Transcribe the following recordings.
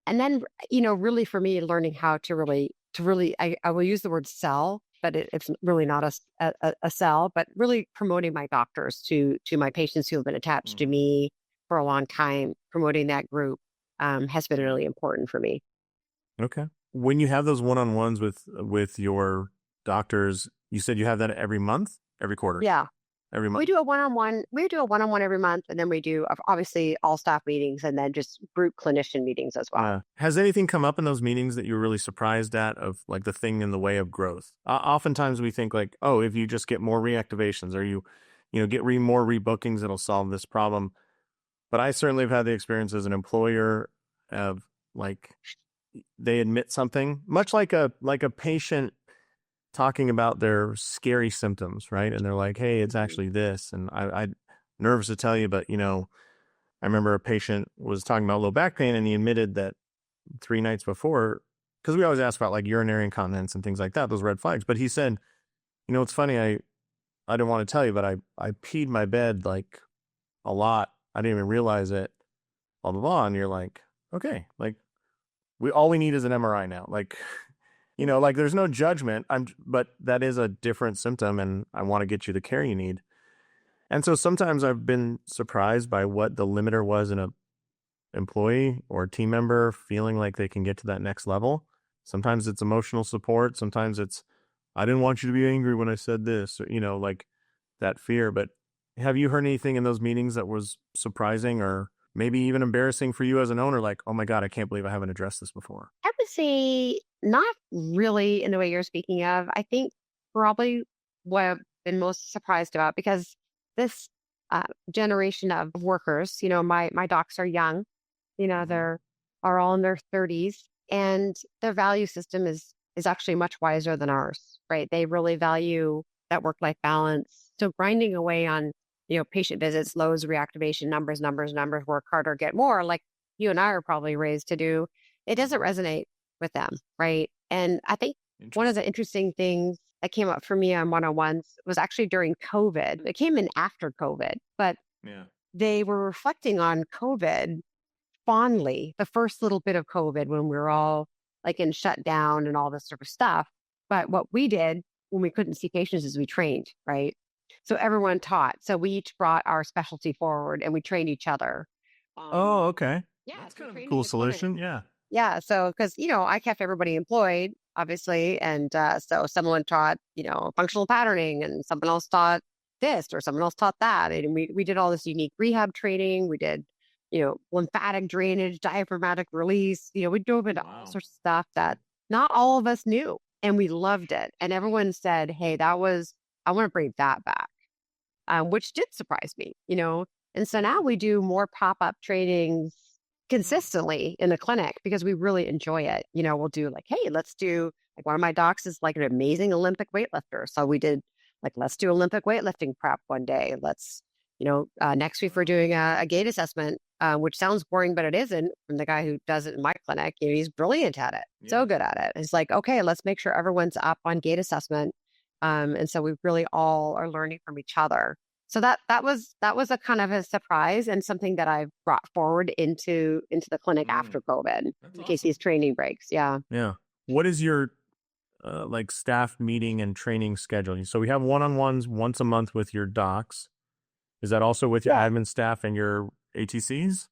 And then, really for me, learning how I will use the word sell, but it's really not a sell, but really promoting my doctors to my patients who have been attached to Hmm. me for a long time, promoting that group has been Yeah. really important for me. Okay. When you have those one-on-ones with your doctors, you said you have that every month, every quarter, Yeah. every We month. do a one-on-one. We do a one-on-one every month, and then we do obviously all staff meetings, and then just group clinician meetings as well. Yeah. Has anything come up in those meetings that you're really surprised at of like the thing in the way of growth? Oftentimes we think like, oh, if you just get more reactivations or get more rebookings, it'll solve this problem. But I certainly have had the experience as an employer of like they admit something, much like a patient talking about their scary symptoms, right? And they're like, hey, it's Mhm. actually this. And I nervous to tell you, but I remember a patient was talking about low back pain and he admitted that 3 nights before, because we always ask about like urinary incontinence and things like that, those red flags. But he said, it's funny, I didn't want to tell you, but I peed my bed like a lot. I didn't even realize it, blah, blah, blah. And you're like, okay, like all we need is an MRI now. Like, like there's no judgment. But that is a different symptom and I want to get you the care you need. And so sometimes I've been surprised by what the limiter was in a employee or team member feeling like they can get to that next level. Sometimes it's emotional support. Sometimes it's, I didn't want you to be angry when I said this, or, like that fear. But have you heard anything in those meetings that was surprising or maybe even embarrassing for you as an owner? Like, oh my God, I can't believe I haven't addressed this before. I would say not really in the way you're speaking of. I think probably what I've been most surprised about because this generation of workers, my docs are young, Hmm. they're are all in their 30s, and their value system is actually much wiser than ours, right? They really value that work life balance. So grinding away on patient visits, lows, reactivation, numbers, numbers, numbers, work harder, get more, like you and I are probably raised to do, it doesn't Hmm. resonate with them, right? And I think one of the Interesting. interesting things that came up for me on one-on-ones was actually during COVID. It came in after COVID, but Yeah. they were reflecting on COVID fondly, the first little bit of COVID when we were all like in shutdown and all this sort of stuff. But what we did when we couldn't see patients is we trained, right? So everyone taught. So we each brought our specialty forward and we trained each other. Oh, Um, okay. yeah, That's through kind of a training cool and clinic. solution. Yeah. Yeah. So, because, I kept everybody employed, obviously. And so someone taught, functional patterning and someone else taught this or someone else taught that. And we did all this unique rehab training. We did, lymphatic drainage, diaphragmatic release. We dove into all Wow. sorts of stuff that not all of us knew. And we loved it. And everyone said, hey, I want to bring that back, which did surprise me, And so now Yeah. we do more pop up trainings consistently in the clinic because we really enjoy it. We'll do like, hey, let's do like one of my docs is like an amazing Olympic weightlifter. So we did like, let's do Olympic weightlifting prep one day. Next week we're Wow. doing a gait assessment, which sounds boring, but it isn't from the guy who does it in my clinic. He's brilliant at it, so Yeah. good at it. It's like, okay, let's make sure everyone's up on gait assessment. And so we really all are learning from each other. So that was a kind of a surprise and something that I've brought forward into the clinic Mm, after COVID that's in case awesome. these training breaks. Yeah. Yeah. What is your like staff meeting and training schedule? So we have one-on-ones once a month with your docs. Is that also with your Yeah. admin staff and your ATCs?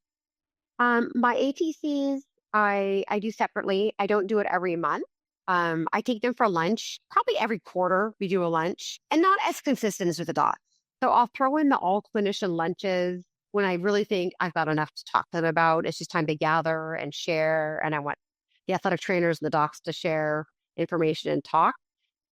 My ATCs, I do separately. I don't do it every month. I take them for lunch. Probably every quarter we do a lunch, and not as consistent as with the docs. So I'll throw in the all clinician lunches when I really think I've got enough to talk to them about. It's just time to gather and share, and I want the athletic trainers and the docs to share information and talk.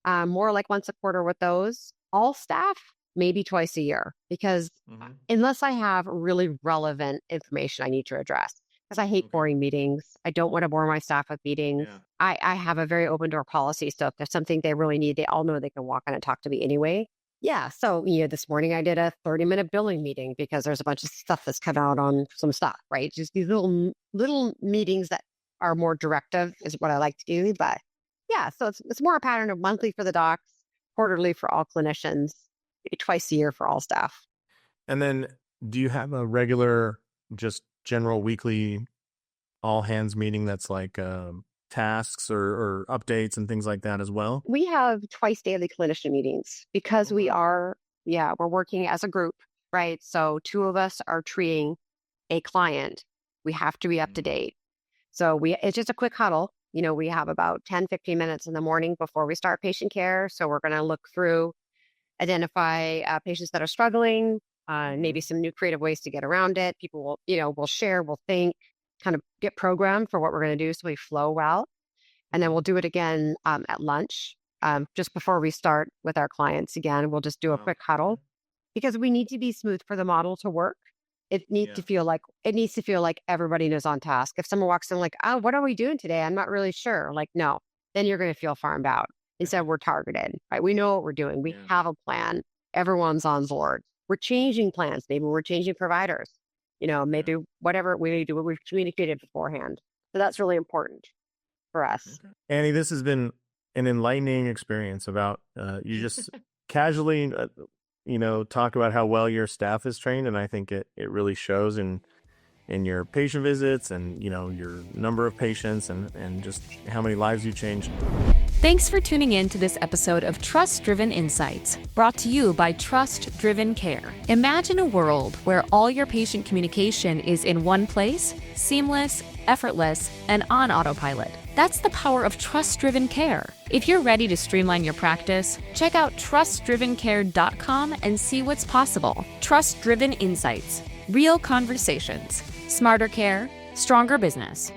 More like once a quarter with those. All staff, maybe twice a year, because Mm-hmm. unless I have really relevant information I need to address, because I hate Okay. boring meetings. I don't want to bore my staff with meetings. Yeah. I have a very open door policy. So if there's something they really need, they all know they can walk in and talk to me anyway. Yeah. So, this morning I did a 30-minute billing meeting because there's a bunch of stuff that's come out on some stuff, right? Just these little meetings that are more directive is what I like to do. But yeah, so it's more a pattern of monthly for the docs, quarterly for all clinicians, twice a year for all staff. And then do you have a regular, just general weekly all hands meeting that's like tasks or updates and things like that as well? We have twice daily clinician meetings because Oh, wow. we're working as a group, right? So two of us are treating a client. We have to be up to Mm. date. So it's just a quick huddle. We have about 10, 15 minutes in the morning before we start patient care. So we're going to look through, identify patients that are struggling, maybe Mhm. some new creative ways to get around it. People will share, will think, kind of get programmed for what we're going to do so we flow well. And then we'll do it again at lunch, just before we start with our clients again. We'll just do a Wow. quick huddle because we need to be smooth for the model to work. Yeah. It needs to feel like everybody knows on task. If someone walks in like, "Oh, what are we doing today? I'm not really sure." Like, no, then you're going to feel farmed out. Instead, we're targeted, right? We know what we're doing. We Yeah. have a plan. Everyone's on board. We're changing plans. Maybe we're changing providers. Yeah. Maybe whatever we need to do, we've communicated beforehand. So that's really important for us. Okay. Annie, this has been an enlightening experience about you just casually, talk about how well your staff is trained. And I think it really shows in your patient visits and, your number of patients and just how many lives you changed. Thanks for tuning in to this episode of Trust Driven Insights, brought to you by Trust Driven Care. Imagine a world where all your patient communication is in one place, seamless, effortless, and on autopilot. That's the power of Trust Driven Care. If you're ready to streamline your practice, check out trustdrivencare.com and see what's possible. Trust Driven Insights, real conversations, smarter care, stronger business.